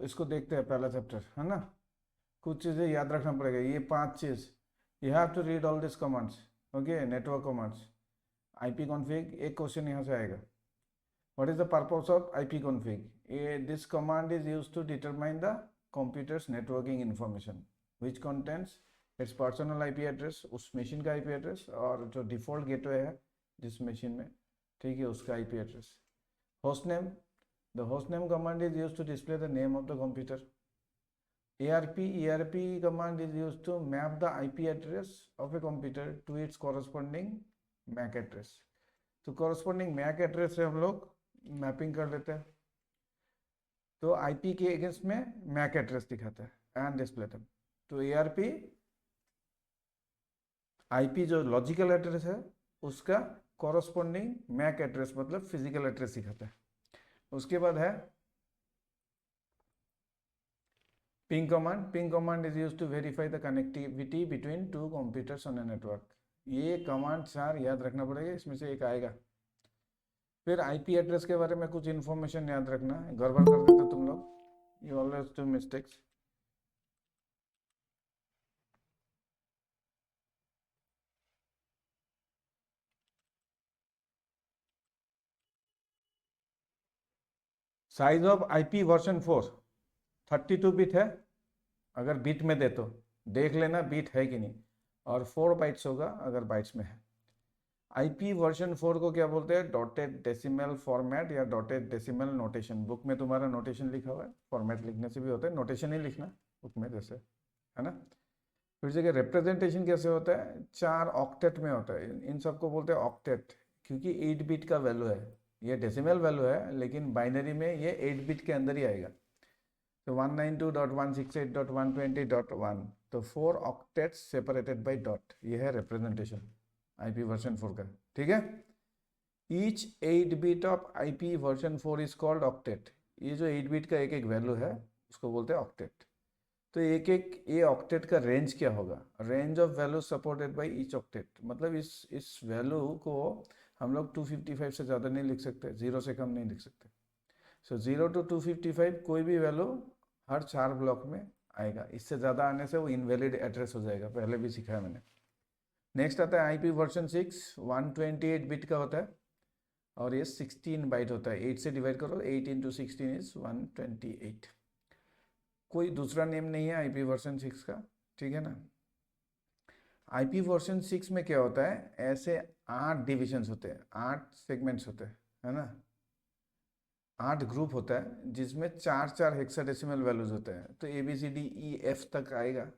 इसको देखते हैं पहला चैप्टर, है ना। कुछ चीज़ें याद रखना पड़ेगा, ये 5 चीज़ you have to read all this commands. Okay, network commands, IP config, एक क्वेश्चन यहाँ से आएगा। What is the purpose of IP config? ये this command is used to determine the computers networking information which contents its personal IP address, उस machine का IP address, और जो default gateway है जिस मशीन में, ठीक है, उसका IP address. Host name, the hostname command is used to display the name of the computer. ERP command is used to map the IP address of a computer to its corresponding MAC address. तो corresponding MAC address से हम लोग mapping कर लेते हैं, तो IP के against में MAC एड्रेस दिखाता है एंड डिस्प्ले them. तो ERP IP जो लॉजिकल एड्रेस है उसका कॉरस्पॉन्डिंग MAC एड्रेस मतलब फिजिकल एड्रेस दिखाता है। उसके बाद है ping command. Ping command is used to verify the connectivity between two computers on a network. ये कमांड 4 याद रखना पड़ेगा, इसमें से एक आएगा। फिर आईपी एड्रेस के बारे में कुछ इन्फॉर्मेशन याद रखना, गड़बड़ कर देते तुम लोग, you always do mistakes. Size of IP version 4 32 bit है, अगर बिट में दे तो देख लेना बिट है कि नहीं, और 4 बाइट्स होगा अगर बाइट्स में है। आईपी वर्जन 4 को क्या बोलते हैं? डॉटेड डेसिमल फॉर्मेट या डॉटेड डेसिमल नोटेशन। बुक में तुम्हारा नोटेशन लिखा हुआ है, फॉर्मेट लिखने से भी होता है, नोटेशन ही लिखना बुक में जैसे, है ना। फिर जगह रिप्रेजेंटेशन कैसे होता है? 4 ऑक्टेट में होता है, इन सबको बोलते हैं ऑक्टेट, क्योंकि 8 बिट का वैल्यू है, ये डेसिमल वैल्यू है लेकिन बाइनरी में ये 8 बिट के अंदर ही आएगा। तो 192.168.120.1, तो 4 ऑक्टेट्स सेपरेटेड बाय डॉट, ये है रिप्रेजेंटेशन आईपी वर्जन 4 का, ठीक है। Each 8 bit of IP version 4 is called octet. ये जो 8 बिट का एक एक वैल्यू है उसको बोलते हैं ऑक्टेट। तो एक एक ये ऑक्टेट का रेंज क्या होगा? Range of value supported by each octet, मतलब इस वैल्यू को हम लोग 255 से ज़्यादा नहीं लिख सकते, 0 से कम नहीं लिख सकते। सो 0 to 255 कोई भी वैल्यू हर 4 ब्लॉक में आएगा, इससे ज़्यादा आने से वो इनवैलिड एड्रेस हो जाएगा, पहले भी सिखाया मैंने। नेक्स्ट आता है आईपी वर्जन 6, 128 बिट का होता है और ये 16 बाइट होता है। 8 से डिवाइड करो, 8 × 16 इज 128। कोई दूसरा नेम नहीं है आईपी वर्जन 6 का, ठीक है ना। आईपी वर्जन 6 में क्या होता है? ऐसे 8 डिविजन्स होते हैं, 8 सेगमेंट्स होते हैं, है ना, 8 ग्रुप होता है जिसमें 4 हेक्साडेसिमल वैल्यूज होते हैं। तो ABCDEF तक आएगा,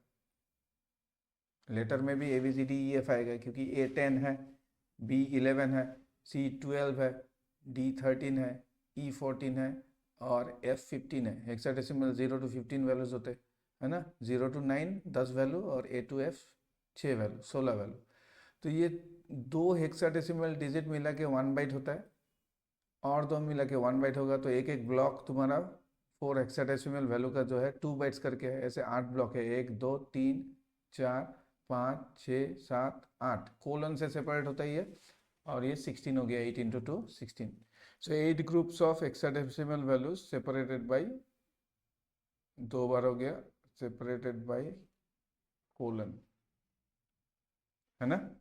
लेटर में भी ABCDEF आएगा क्योंकि A10 है, B11 है, C12 है, D13 है, E14 है और F15 है। हेक्साडेसिमल 0 to 15 वैल्यूज होते हैं, है ना। 0 to 9 10 वैल्यू और A to F 6 value, 16 value. तो ये 2 हेक्साडेसिमल डिजिट मिला के 1 बाइट होता है और 2 मिला के 1 बाइट होगा। तो एक एक ब्लॉक तुम्हारा 4 हेक्साडेसिमल वैल्यू का जो है 2 बाइट्स करके है। ऐसे 8 ब्लॉक है, 1 2 3 4 5 6 7 8 कोलन से सेपरेट होता है ये, और ये 16 हो गया, 8 × 2 16। सो 8 groups of hexadecimal values separated bye, 2 बार हो गया, सेपरेटेड बाय कोलन, है ना।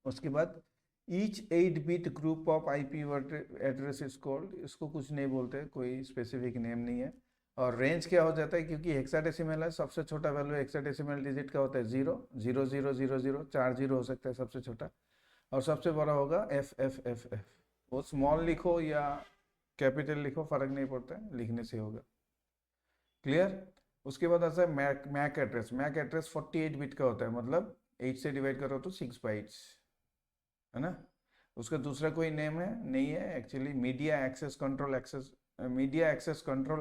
उसके बाद each 8 bit group of IP address is called, इसको कुछ नहीं बोलते, कोई स्पेसिफिक नेम नहीं है। और रेंज क्या हो जाता है? क्योंकि हेक्साडेसिमल है, सबसे छोटा वैल्यू हेक्साडेसिमल डिजिट का होता है 0 0 0 0 0, 4 0 हो सकता है सबसे छोटा, और सबसे बड़ा होगा F F F F। वो स्मॉल लिखो या कैपिटल लिखो फर्क नहीं पड़ता है, लिखने से होगा, क्लियर। उसके बाद आता है MAC address. MAC address 48 bit का होता है, मतलब 8 से डिवाइड करो तो 6 बाइट्स, है ना। उसका दूसरा कोई नेम है नहीं है actually, media access control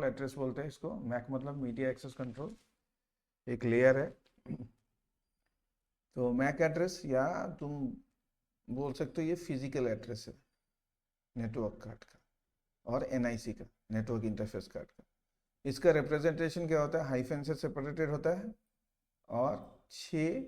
address बोलते हैं इसको। मैक मतलब मीडिया एक्सेस कंट्रोल, एक लेयर है। तो मैक एड्रेस, या तुम बोल सकते हो ये फिजिकल एड्रेस है नेटवर्क कार्ड का और NIC का, नेटवर्क इंटरफेस कार्ड का। इसका रिप्रेजेंटेशन क्या होता है? हाइफन से सेपरेटेड होता है और 6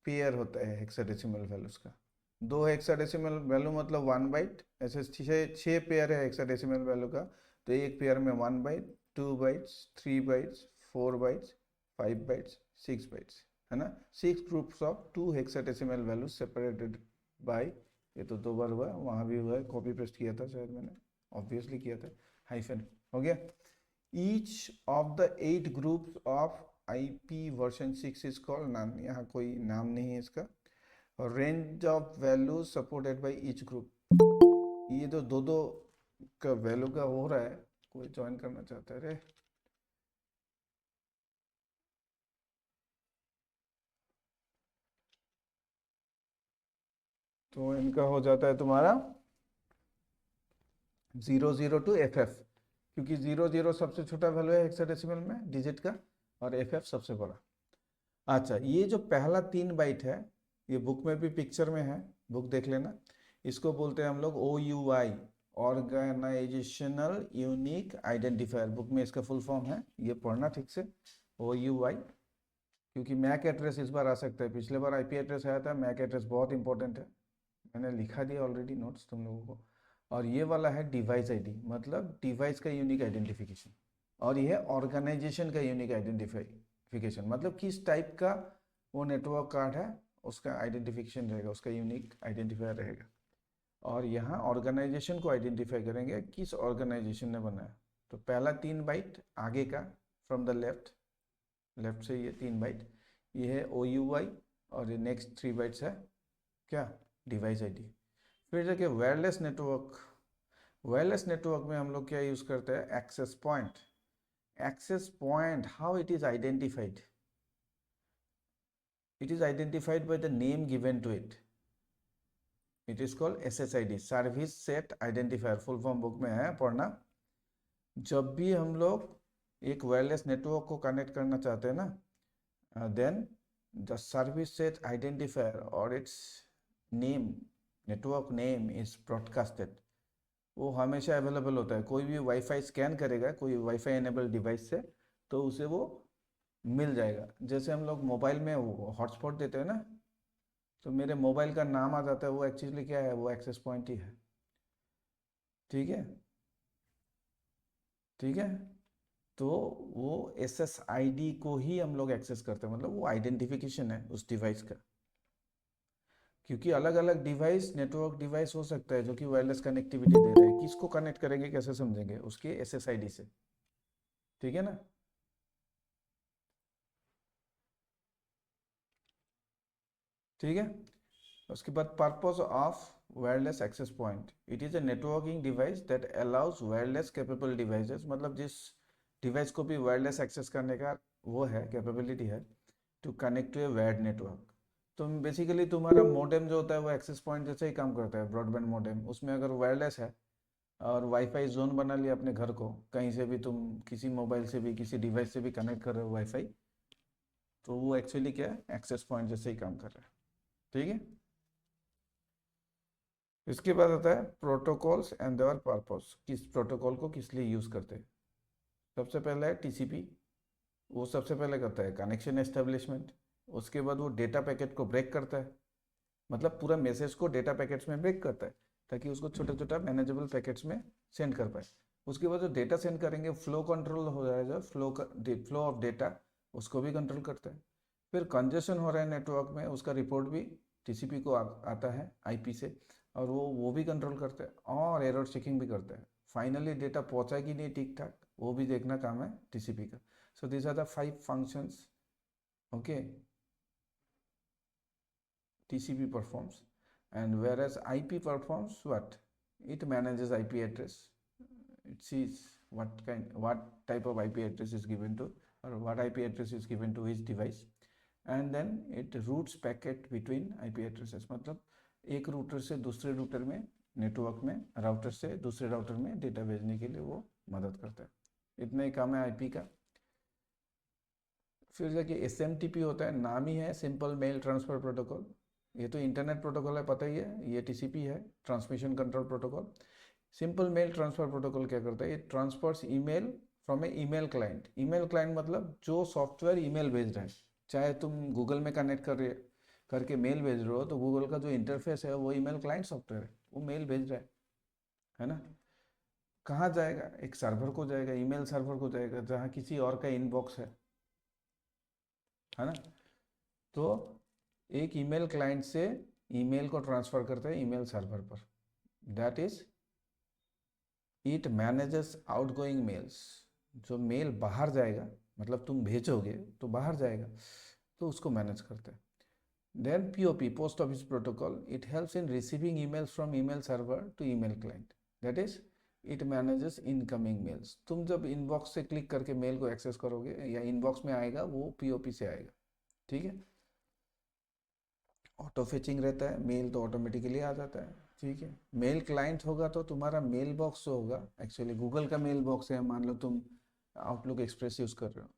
पेयर होता है हेक्साडेसिमल वैल्यूज का। 2 हेक्साडेसिमल वैल्यू मतलब 1 बाइट, ऐसे 6 पेयर है हेक्साडेसिमल वैल्यू का, तो एक पेयर में 1 byte, 2 bytes, 3 bytes, 4 bytes, 5 bytes, 6 bytes, है ना। 6 groups of 2 hexadecimal values separated by, ये तो 2 बार हुआ, वहाँ भी हुआ है, कॉपी पेस्ट किया था शायद मैंने, ऑब्वियसली किया था, हाइफन हो गया। Each of the 8 groups of IP version 6 is called, नाम, यहाँ कोई नाम नहीं है इसका। Range of values supported by each group, ये तो दो दो का वैल्यू का हो रहा है, कोई ज्वाइन करना चाहता है रे। तो इनका हो जाता है तुम्हारा 00 to FF, क्योंकि 00 सबसे छोटा वैल्यू है हेक्साडेसिमल में डिजिट का, और FF सबसे बड़ा। अच्छा, ये जो पहला 3 बाइट है, ये बुक में भी पिक्चर में है, बुक देख लेना। इसको बोलते हैं हम लोग OUI, organizational unique identifier. Book में इसका फुल फॉर्म है, ये पढ़ना ठीक से, OUI, क्योंकि मैक एड्रेस इस बार आ सकता है, पिछले बार IP एड्रेस आया था, मैक एड्रेस बहुत इंपॉर्टेंट है, मैंने लिखा दिया ऑलरेडी नोट्स तुम लोगों को। और ये वाला है डिवाइस ID, मतलब डिवाइस का यूनिक आइडेंटिफिकेशन, और ये ऑर्गेनाइजेशन का यूनिक आइडेंटिफिकेशन, मतलब किस टाइप का वो नेटवर्क कार्ड है, उसका आइडेंटिफिकेशन रहेगा, उसका यूनिक आइडेंटिफायर रहेगा। और यहाँ ऑर्गेनाइजेशन को आइडेंटिफाई करेंगे, किस ऑर्गेनाइजेशन ने बनाया। तो पहला 3 बाइट आगे का, फ्रॉम द लेफ्ट से ये 3 बाइट, ये है OUI, और ये नेक्स्ट 3 बाइट्स है क्या, डिवाइस ID। फिर देखिए वायरलेस नेटवर्क, वायरलेस नेटवर्क में हम लोग क्या यूज़ करते हैं, access point. Access point, how it is identified, it is identified by the name given to it, it is called SSID, service set identifier, full form book में है, पढ़ना। जब भी हम लोग एक वायरलेस नेटवर्क को कनेक्ट करना चाहते हैं ना, then the service set identifier और its name, network name is broadcasted, वो हमेशा अवेलेबल होता है। कोई भी वाईफाई स्कैन करेगा कोई वाईफाई एनेबल डिवाइस से, तो उसे वो मिल जाएगा। जैसे हम लोग मोबाइल में हॉटस्पॉट देते हैं ना, तो मेरे मोबाइल का नाम आ जाता है, वो एक्चुअली क्या है, वो एक्सेस पॉइंट ही है। ठीक है, ठीक है। तो वो SSID को ही हम लोग एक्सेस करते हैं, मतलब वो आइडेंटिफिकेशन है उस डिवाइस का। क्योंकि अलग अलग डिवाइस, नेटवर्क डिवाइस हो सकता है जो कि वायरलेस कनेक्टिविटी दे रहे हैं, किसको कनेक्ट करेंगे कैसे समझेंगे, उसके SSID से, ठीक है ना। ठीक है, उसके बाद purpose of wireless access point, it is a networking device that allows wireless capable devices, मतलब जिस डिवाइस को भी वायरलेस एक्सेस करने का वो है, कैपेबिलिटी है, to connect to a wired network. तो बेसिकली तुम्हारा मोडेम जो होता है वो एक्सेस पॉइंट जैसे ही काम करता है, ब्रॉडबैंड मोडेम, उसमें अगर वायरलेस है और वाईफाई जोन बना लिया अपने घर को, कहीं से भी तुम किसी मोबाइल से भी किसी डिवाइस से भी कनेक्ट कर रहे हो वाईफाई, तो वो एक्चुअली क्या है, एक्सेस पॉइंट जैसे ही काम कर रहा है। ठीक है, इसके बाद आता है प्रोटोकॉल्स एंड देयर पर्पस, किस प्रोटोकॉल को किस लिए यूज़ करते हैं। सबसे पहला है TCP, वो सबसे पहले करता है कनेक्शन एस्टेब्लिशमेंट, उसके बाद वो डेटा पैकेट को ब्रेक करता है, मतलब पूरा मैसेज को डेटा पैकेट्स में ब्रेक करता है, ताकि उसको छोटा छोटा मैनेजेबल पैकेट्स में सेंड कर पाए। उसके बाद जो डेटा सेंड करेंगे फ्लो कंट्रोल हो जाएगा, फ्लो ऑफ डेटा उसको भी कंट्रोल करता है। फिर कंजेशन हो रहा है नेटवर्क में, उसका रिपोर्ट भी TCP को आता है IP से, और वो भी कंट्रोल करता है, और एरर चेकिंग भी करता है। फाइनली डेटा पहुंचा कि नहीं ठीक ठाक, वो भी देखना काम है TCP का। So this are the 5 functions, okay, TCP performs. And whereas IP performs what? It manages IP address. It sees what type of IP address is given to, or what IP address is given to each device, and then it routes packet between IP addresses, मतलब एक router से दूसरे router में, network में router से दूसरे router में data भेजने के लिए वो मदद करता है। इतना ही काम है IP का। फिर देखिए SMTP होता है, नाम ही है सिंपल मेल ट्रांसफर प्रोटोकॉल, ये तो इंटरनेट प्रोटोकॉल है पता ही है, ये TCP है, transmission control protocol. Simple mail transfer protocol क्या करता है, ये transfers email from a email client. Email client मतलब जो सॉफ्टवेयर ईमेल भेज रहा है, चाहे तुम गूगल में कनेक्ट करके मेल भेज रहे हो, तो गूगल का जो इंटरफेस है वो ईमेल क्लाइंट सॉफ्टवेयर है, वो मेल भेज रहा है ना। कहाँ जाएगा? एक सर्वर को जाएगा, ईमेल सर्वर को जाएगा, जहाँ किसी और का इनबॉक्स है ना। तो एक ईमेल क्लाइंट से ईमेल को ट्रांसफ़र करता है ईमेल सर्वर पर, that is it manages outgoing mails. जो मेल बाहर जाएगा, मतलब तुम भेजोगे तो बाहर जाएगा, तो उसको मैनेज करता है। Then POP, post office protocol, it helps in receiving emails from email server to email client, that is it manages incoming mails. तुम जब इनबॉक्स से क्लिक करके मेल को एक्सेस करोगे या इनबॉक्स में आएगा, वो POP से आएगा, ठीक है। ऑटो फेचिंग रहता है, मेल तो ऑटोमेटिकली आ जाता है, ठीक है। मेल क्लाइंट होगा तो तुम्हारा मेल बॉक्स जो होगा, एक्चुअली गूगल का मेल बॉक्स है, मान लो तुम आउटलुक एक्सप्रेस यूज़ कर रहे हो,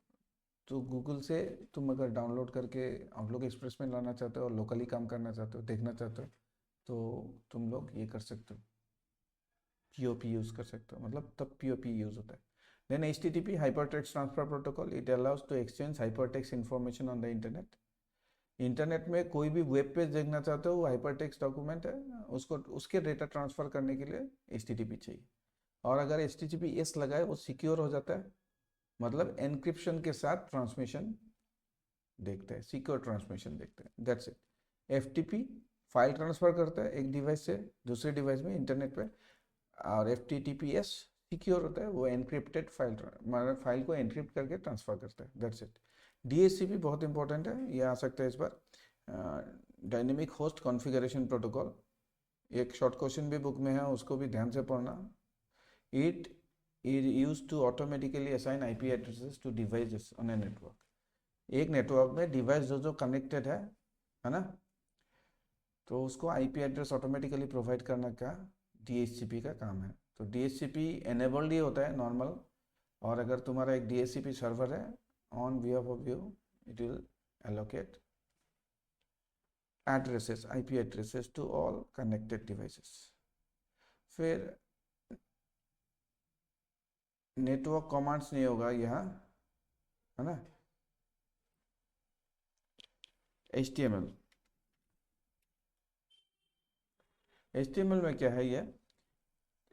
तो गूगल से तुम अगर डाउनलोड करके आउटलुक एक्सप्रेस में लाना चाहते हो और लोकली काम करना चाहते हो, देखना चाहते हो, तो तुम लोग ये कर सकते हो, POP यूज़ कर सकते हो, मतलब तब POP यूज़ होता है। Then HTTP, hypertext transfer protocol, it allows to exchange hypertext information on the internet. Internet में कोई भी वेब पेज देखना चाहते हो, वो हाइपरटेक्स्ट डॉक्यूमेंट है, उसको उसके डेटा ट्रांसफ़र करने के लिए HTTP चाहिए। और अगर HTTPS लगाए, वो सिक्योर हो जाता है, मतलब एनक्रिप्शन के साथ ट्रांसमिशन देखते हैं, सिक्योर ट्रांसमिशन देखते हैं, that's it. FTP, file transfer करता है एक डिवाइस से दूसरे डिवाइस में इंटरनेट पे। और FTTPS सिक्योर होता है, वो एनक्रिप्टेड फाइल, मतलब फाइल को एनक्रिप्ट करके ट्रांसफ़र करता है, दैट्स इट। DHCP बहुत इंपॉर्टेंट है, ये आ सकता है इस बार, डायनेमिक होस्ट कॉन्फ़िगरेशन प्रोटोकॉल। एक शॉर्ट क्वेश्चन भी बुक में है, उसको भी ध्यान से पढ़ना। It is use to automatically assign IP addresses to devices on a network. एक नेटवर्क में डिवाइस जो जो कनेक्टेड है ना, तो उसको IP एड्रेस ऑटोमेटिकली प्रोवाइड करना का DHCP का काम है। तो DHCP एनेबल्ड ही होता है नॉर्मल, और अगर तुम्हारा एक DHCP सर्वर है, on behalf of you, it will allocate addresses, IP addresses to all connected devices। फिर नेटवर्क कमांड्स नहीं होगा यहाँ, है ना। HTML, HTML में क्या है, ये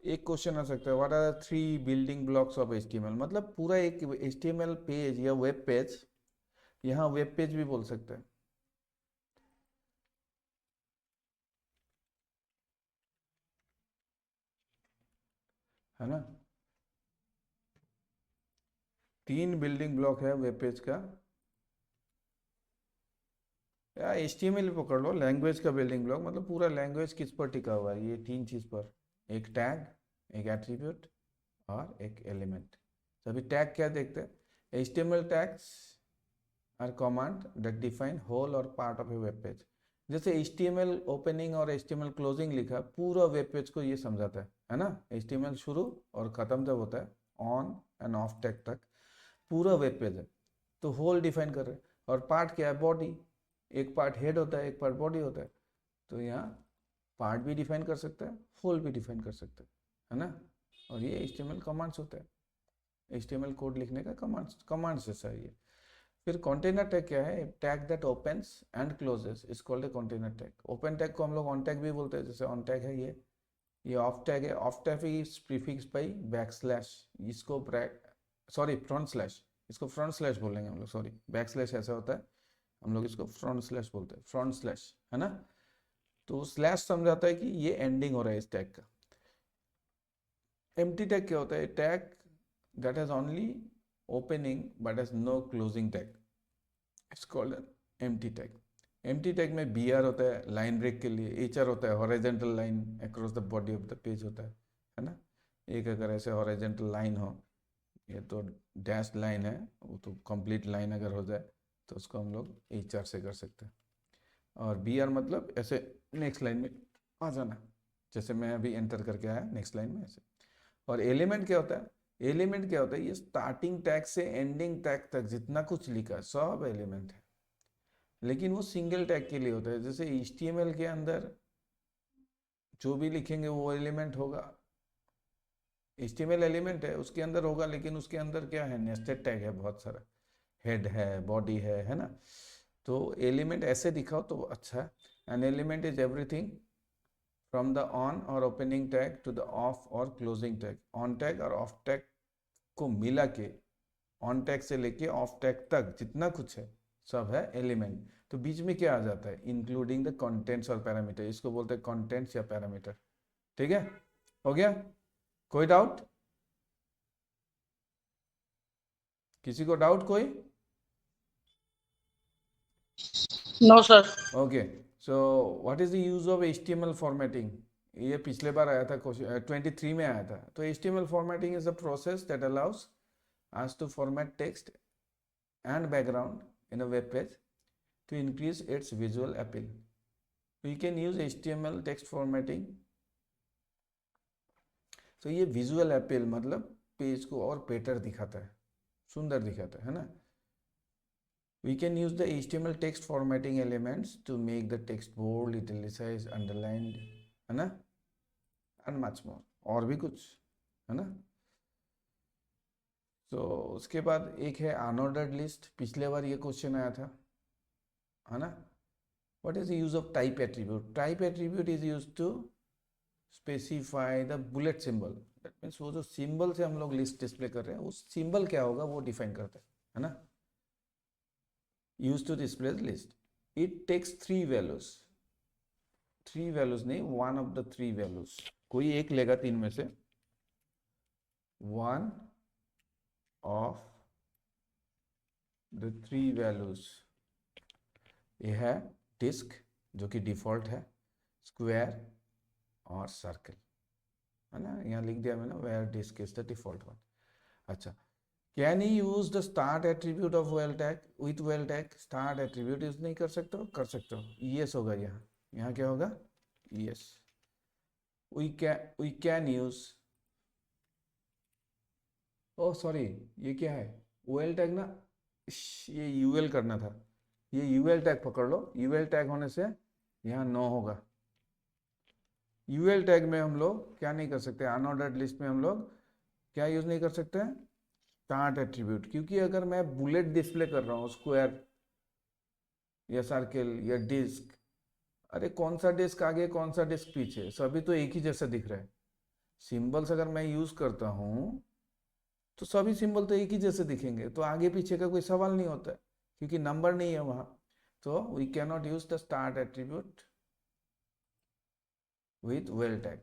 एक क्वेश्चन आ सकता है, what are the 3 building blocks of HTML। मतलब पूरा एक HTML पेज या वेब पेज, यहाँ वेब पेज भी बोल सकते हैं, है ना। 3 बिल्डिंग ब्लॉक है वेब पेज का, या HTML पकड़ लो, लैंग्वेज का बिल्डिंग ब्लॉक, मतलब पूरा लैंग्वेज किस पर टिका हुआ है, ये 3 चीज़ पर, एक टैग, एक एट्रीब्यूट और एक एलिमेंट। तो अभी टैग क्या देखते हैं, HTML tags are command that define whole or part of a web page. जैसे HTML ओपनिंग और HTML क्लोजिंग लिखा, पूरा वेब पेज को ये समझाता है ना। HTML शुरू और ख़त्म जब होता है, ऑन एंड ऑफ टैग तक पूरा वेब पेज है, तो होल डिफाइन कर रहे हैं। और पार्ट क्या है, बॉडी, एक पार्ट हेड होता है, एक पार्ट बॉडी होता है, तो यहाँ पार्ट भी डिफाइन कर सकता है, होल भी डिफाइन कर सकता है ना। और ये HTML कमांड्स होता है, HTML कोड लिखने का कमांड्स जैसा है ये। फिर कंटेनर टैग क्या है, tag that opens and closes is called a container tag. Open tag को हम लोग ऑन टैग भी बोलते हैं, जैसे ऑन टैग है ये ऑफ टैग है, of tag is prefix by backslash, इसको फ्रंट स्लैश, इसको फ्रंट स्लैश बोलेंगे हम लोग, सॉरी बैक स्लैश ऐसा होता है, हम लोग इसको फ्रंट स्लैश बोलते हैं, फ्रंट स्लैश, है ना। तो स्लैश समझाता है कि ये एंडिंग हो रहा है इस टैग का। एम्प्टी टैग क्या होता है, tag that has only opening but has no closing tag, it's called empty tag. Empty tag में BR होता है लाइन ब्रेक के लिए, HR होता है horizontal line across the body of the page होता है ना। एक अगर ऐसे हॉरिजॉन्टल लाइन हो, ये तो डैश लाइन है, वो तो कंप्लीट लाइन अगर हो जाए तो उसको हम लोग HR से कर सकते हैं। और BR मतलब ऐसे नेक्स्ट लाइन में आ जाना, जैसे मैं अभी एंटर करके आया नेक्स्ट लाइन में ऐसे। और एलिमेंट क्या होता है, एलिमेंट क्या होता है, ये स्टार्टिंग टैग से एंडिंग टैग तक जितना कुछ लिखा है सब एलिमेंट है, लेकिन वो सिंगल टैग के लिए होता है। जैसे HTML के अंदर जो भी लिखेंगे वो एलिमेंट होगा, HTML एलिमेंट है उसके अंदर होगा, लेकिन उसके अंदर क्या है, नेस्टेड टैग है बहुत सारा, हेड है, बॉडी है ना। तो एलिमेंट ऐसे दिखाओ तो अच्छा है। An element is everything from the on or opening tag to the off or closing tag. On tag और ऑफ टैग को मिला के, ऑन टैग से लेके ऑफ टैग तक जितना कुछ है सब है एलिमेंट। तो बीच में क्या आ जाता है, इंक्लूडिंग द कंटेंट्स और पैरामीटर, इसको बोलते हैं कंटेंट्स या पैरामीटर। ठीक है, हो गया? कोई डाउट? किसी को डाउट कोई? No sir. Okay, so what is the use of HTML formatting? ये पिछले बार आया था, क्वेश्चन 23 में आया था। तो HTML formatting is a process that allows us to format text and background in a web page to increase its visual appeal. We can use HTML text formatting. तो ये visual appeal मतलब page को और better दिखाता है, सुंदर दिखाता है ना। We can use the HTML text formatting elements to make the text bold, italicized, underlined, है ना, and much more, और भी कुछ है ना। तो उसके बाद एक है अनऑर्डर्ड लिस्ट, पिछले बार ये क्वेश्चन आया था, है ना। What is the use of type attribute? Type attribute is used to specify the bullet symbol. That means वो जो सिंबल से हम लोग लिस्ट डिस्प्ले कर रहे हैं, उस सिंबल क्या होगा वो डिफाइन करता है ना। Used to display the list. It takes 3 values. 3 values नहीं, one of the 3 values. कोई एक लेगा 3 में से। One of the 3 values ये है डिस्क जो कि डिफॉल्ट है, स्क्वायर और सर्कल, है ना। यहाँ लिख दिया मैंने, where disk is the default one. अच्छा, can you use the start attribute of well tag with well tag? Start attribute use नहीं कर सकते हो? कर सकते हो। यस होगा यहाँ, यहाँ क्या होगा? Yes. We can use, oh sorry ये क्या है, वेल टैग ना, ये यूएल करना था। ये यूएल टैग पकड़ लो, यूएल टैग होने से यहाँ नो होगा। यूएल टैग में हम लोग क्या नहीं कर सकते, अनऑर्डर्ड लिस्ट में हम लोग क्या यूज नहीं कर सकते हैं, स्टार्ट एट्रीब्यूट। क्योंकि अगर मैं बुलेट डिस्प्ले कर रहा हूँ, स्क्वायर या सर्कल या डिस्क, अरे कौन सा डिस्क आगे कौन सा डिस्क पीछे, सभी तो एक ही जैसा दिख रहा है। सिंबल्स अगर मैं यूज करता हूँ तो सभी सिंबल तो एक ही जैसे दिखेंगे, तो आगे पीछे का कोई सवाल नहीं होता है, क्योंकि नंबर नहीं है वहां। तो we can not use the start attribute with well tag.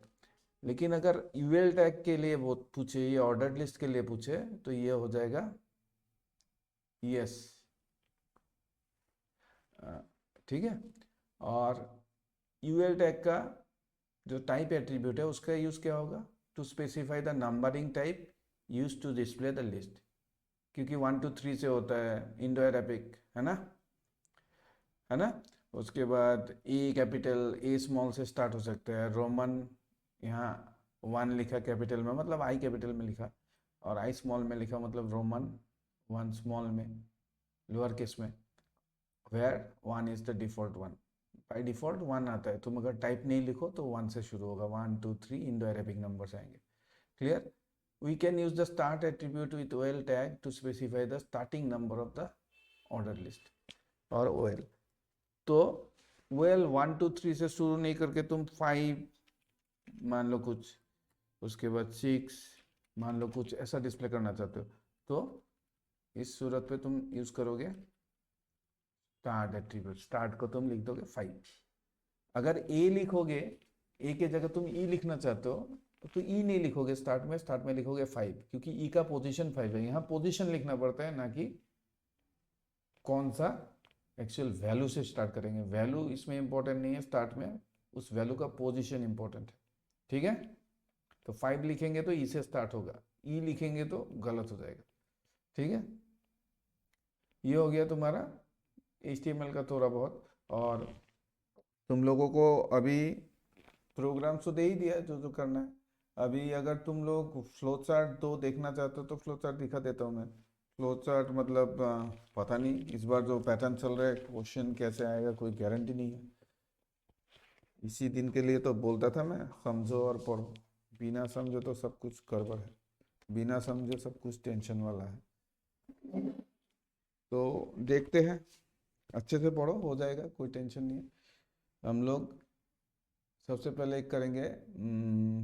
लेकिन अगर यूएल टैग के लिए वो पूछे, ये ऑर्डर्ड लिस्ट के लिए पूछे, तो ये हो जाएगा यस। ठीक है। और यूएल टैग का जो टाइप एट्रीब्यूट है उसका यूज क्या होगा, to specify the numbering type use to display the list. क्योंकि 1 to 3 से होता है, इंडो अरेबिक है ना, है ना। उसके बाद ए कैपिटल ए स्मॉल से स्टार्ट हो सकता है, रोमन यहाँ 1 लिखा कैपिटल में मतलब आई कैपिटल में लिखा, और आई स्मॉल में लिखा मतलब रोमन 1 स्मॉल में, लोअर केस में, where 1 is the default one. By default 1 आता है, तुम अगर टाइप नहीं लिखो तो 1 से शुरू होगा, 1 2 3 इंडो अरेबिक नंबर्स आएंगे। Clear? We can use the start attribute with OL tag to specify the starting number of the order list और OL। तो OL 1 2 3 से शुरू नहीं करके तुम 5 मान लो कुछ, उसके बाद 6 मान लो कुछ, ऐसा डिस्प्ले करना चाहते हो, तो इस सूरत पे तुम यूज करोगे स्टार्ट एट्रीब्यूट। स्टार्ट को तुम लिख दोगे 5। अगर ए लिखोगे, ए के जगह तुम ई लिखना चाहते हो तो ई नहीं लिखोगे स्टार्ट में लिखोगे 5, क्योंकि ई का पोजीशन 5 है। यहाँ पोजीशन लिखना पड़ता है, ना कि कौन सा एक्चुअल वैल्यू से स्टार्ट करेंगे। वैल्यू इसमें इंपॉर्टेंट नहीं है, स्टार्ट में उस वैल्यू का पोजीशन इंपॉर्टेंट है। ठीक है, तो 5 लिखेंगे तो ई से स्टार्ट होगा, ई लिखेंगे तो गलत हो जाएगा। ठीक है, ये हो गया तुम्हारा HTML का थोड़ा बहुत। और तुम लोगों को अभी प्रोग्राम्स तो दे ही दिया जो जो करना है। अभी अगर तुम लोग फ्लो चार्ट तो देखना चाहते हो तो फ्लो चार्ट दिखा देता हूँ मैं। फ्लो चार्ट मतलब पता नहीं इस बार जो पैटर्न चल रहा है, क्वेश्चन कैसे आएगा कोई गारंटी नहीं है। इसी दिन के लिए तो बोलता था मैं, समझो और पढ़ो, बिना समझो तो सब कुछ गड़बड़ है, बिना समझे सब कुछ टेंशन वाला है। तो देखते हैं, अच्छे से पढ़ो, हो जाएगा, कोई टेंशन नहीं है। हम लोग सबसे पहले एक करेंगे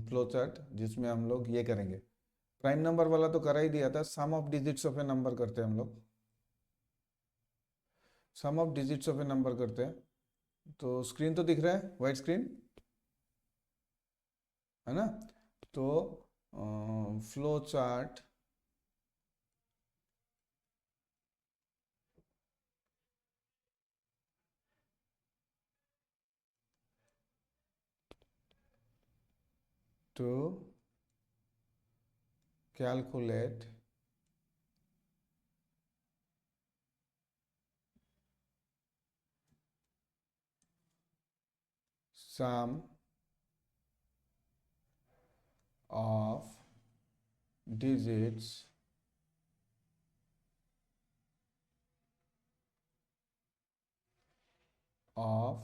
फ्लो चार्ट, जिसमें हम लोग ये करेंगे। प्राइम नंबर वाला तो करा ही दिया था, sum of digits of a number करते हैं हम लोग। Sum of digits of a number करते हैं। तो स्क्रीन तो दिख रहा है, वाइट स्क्रीन है ना। तो flow chart to calculate sum of digits of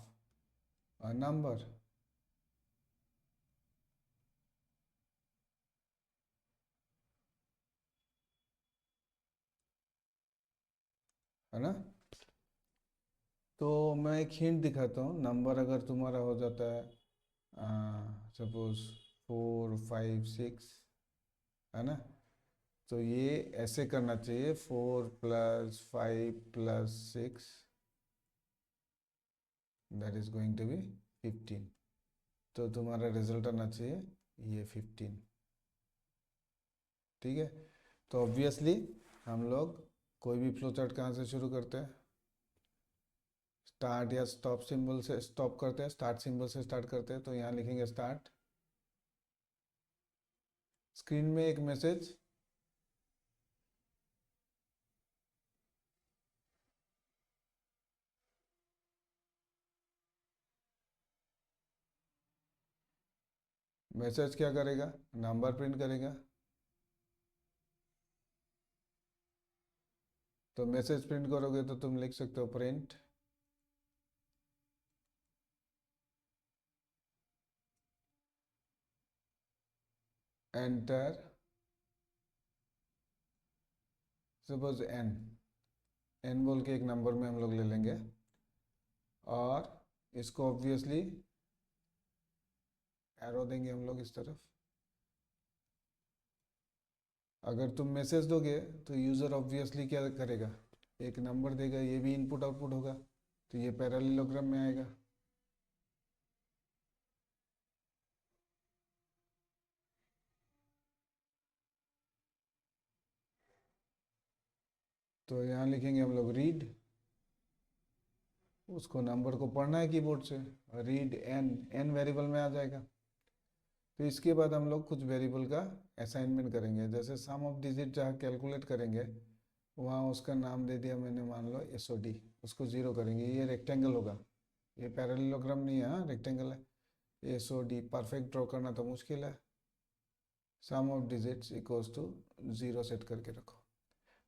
a number। है ना। तो मैं एक हिंट दिखाता हूँ। नंबर अगर तुम्हारा हो जाता है सपोज 4 5 6, है ना। तो ये ऐसे करना चाहिए, 4 + 5 + 6 that is going to be 15। तो तुम्हारा रिजल्ट आना चाहिए ये 15। ठीक है। तो ऑब्वियसली हम लोग कोई भी फ्लो चार्ट कहाँ से शुरू करते हैं, स्टार्ट या स्टॉप सिंबल से स्टॉप करते हैं, स्टार्ट सिंबल से स्टार्ट करते हैं। तो यहाँ लिखेंगे स्टार्ट। स्क्रीन में एक मैसेज मैसेज क्या करेगा, नंबर प्रिंट करेगा। तो मैसेज प्रिंट करोगे तो तुम लिख सकते हो प्रिंट एंटर सपोज एन बोल के एक नंबर में हम लोग ले लेंगे, और इसको ऑब्वियसली एरो देंगे हम लोग इस तरफ। अगर तुम मैसेज दोगे तो यूज़र ऑब्वियसली क्या करेगा, एक नंबर देगा, ये भी इनपुट आउटपुट होगा, तो ये पैरेललोग्राम में आएगा। तो यहाँ लिखेंगे हम लोग रीड, उसको नंबर को पढ़ना है कीबोर्ड से, रीड एन वेरिएबल में आ जाएगा। तो इसके बाद हम लोग कुछ वेरिएबल का असाइनमेंट करेंगे। जैसे सम ऑफ डिजिट जहाँ कैलकुलेट करेंगे वहाँ उसका नाम दे दिया मैंने, मान लो SOD, उसको 0 करेंगे। ये रेक्टेंगल होगा, ये पैरेललोग्राम नहीं है, हाँ रेक्टेंगल है। SOD परफेक्ट ड्रॉ करना तो मुश्किल है। Sum of digits equals to 0 set करके रखो।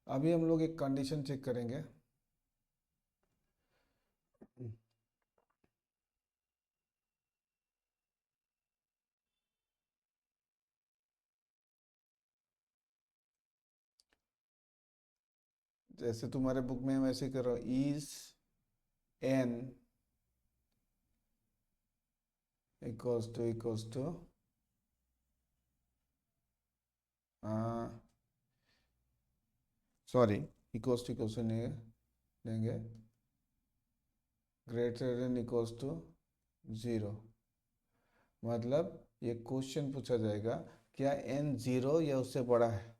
अभी हम लोग एक कंडीशन चेक करेंगे। जैसे तुम्हारे बुक में वैसे करो, is n equals to sorry equals to नहीं लेंगे, ग्रेटर देन इक्वल्स टू 0। मतलब ये क्वेश्चन पूछा जाएगा क्या n 0 या उससे बड़ा है।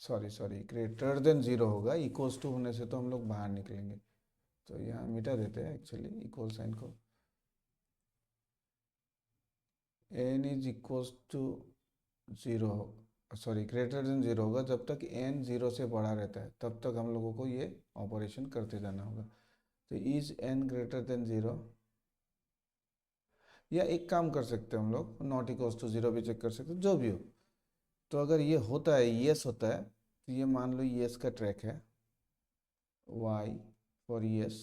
सॉरी ग्रेटर देन 0 होगा, इक्वल्स टू होने से तो हम लोग बाहर निकलेंगे। तो यहाँ मिटा देते हैं एक्चुअली इक्वल साइन को। n is equals to 0, sorry greater than 0 होगा जब तक n 0 से बड़ा रहता है, तब तक हम लोगों को ये ऑपरेशन करते जाना होगा। तो इज n ग्रेटर देन 0, या एक काम कर सकते हैं हम लोग, नॉट इक्वल्स टू 0 भी चेक कर सकते हैं, जो भी हो। तो अगर ये होता है येस होता है, तो ये मान लो येस का ट्रैक है, y फॉर येस,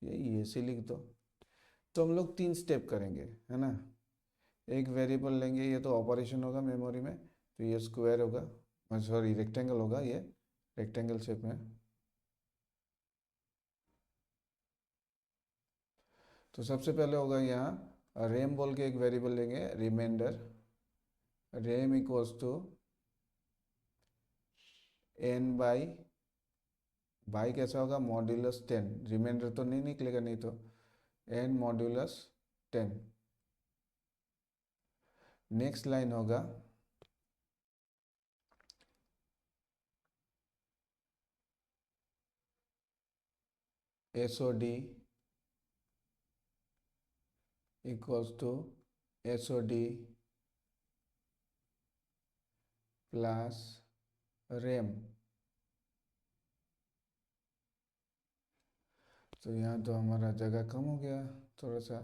ये येस ही लिख दो। तो हम लोग 3 स्टेप करेंगे, है ना। एक वेरिएबल लेंगे, ये तो ऑपरेशन होगा मेमोरी में, तो ये स्क्वायर होगा, सॉरी रेक्टेंगल होगा, ये रेक्टेंगल शेप में। तो सबसे पहले होगा यहाँ रेम बोल के एक वेरिएबल लेंगे, remainder rem equals to n by कैसा होगा, मॉड्यूलस 10, रिमाइंडर तो नहीं निकलेगा, नहीं तो n मॉड्यूलस 10। नेक्स्ट लाइन होगा SOD equals to SOD plus rem. तो यहाँ तो हमारा जगह कम हो गया थोड़ा सा,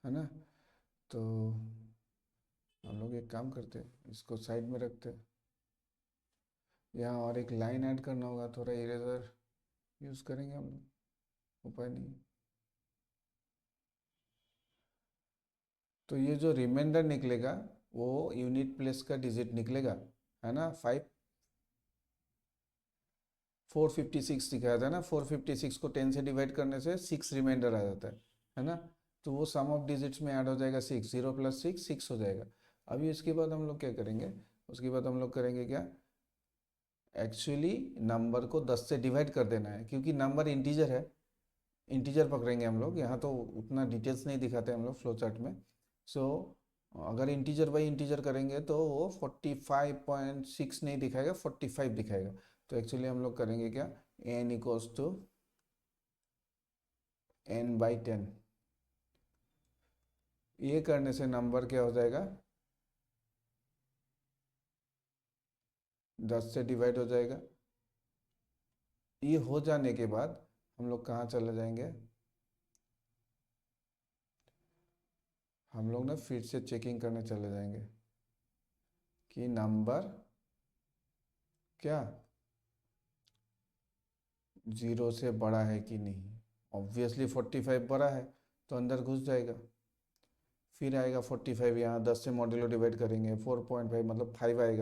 है ना। तो हम लोग एक काम करते हैं, इसको साइड में रखते हैं। यहाँ और एक लाइन ऐड करना होगा, थोड़ा इरेजर यूज़ करेंगे हम लोग, उपाय नहीं। तो ये जो रिमाइंडर निकलेगा वो यूनिट प्लेस का डिजिट निकलेगा, है ना। 456 दिखाया था ना, 456 को 10 से डिवाइड करने से 6 रिमाइंडर आ जाता है ना। तो वो सम ऑफ डिजिट्स में ऐड हो जाएगा 6, 0 + 6 6 हो जाएगा। अभी इसके बाद हम लोग क्या करेंगे, उसके बाद हम लोग करेंगे क्या, एक्चुअली नंबर को 10 से डिवाइड कर देना है, क्योंकि नंबर इंटीजर है, इंटीजर पकड़ेंगे हम लोग। यहाँ तो उतना डिटेल्स नहीं दिखाते हम लोग फ्लो चार्ट में। सो अगर इंटीजर बाई इंटीजर करेंगे तो वो 45.6 नहीं दिखाएगा, 45 दिखाएगा। तो एक्चुअली हम लोग करेंगे क्या, n इक्वल्स टू n/10। ये करने से नंबर क्या हो जाएगा, 10 से डिवाइड हो जाएगा। ये हो जाने के बाद हम लोग कहाँ चले जाएंगे, हम लोग ना फिर से चेकिंग करने चले जाएंगे कि नंबर क्या 0 से बड़ा है कि नहीं। ऑब्वियसली 45 बड़ा है तो अंदर घुस जाएगा। फिर आएगा 45, यहाँ 10 से मॉड्यूलो डिवाइड करेंगे, 4.5 मतलब 5 आएगा।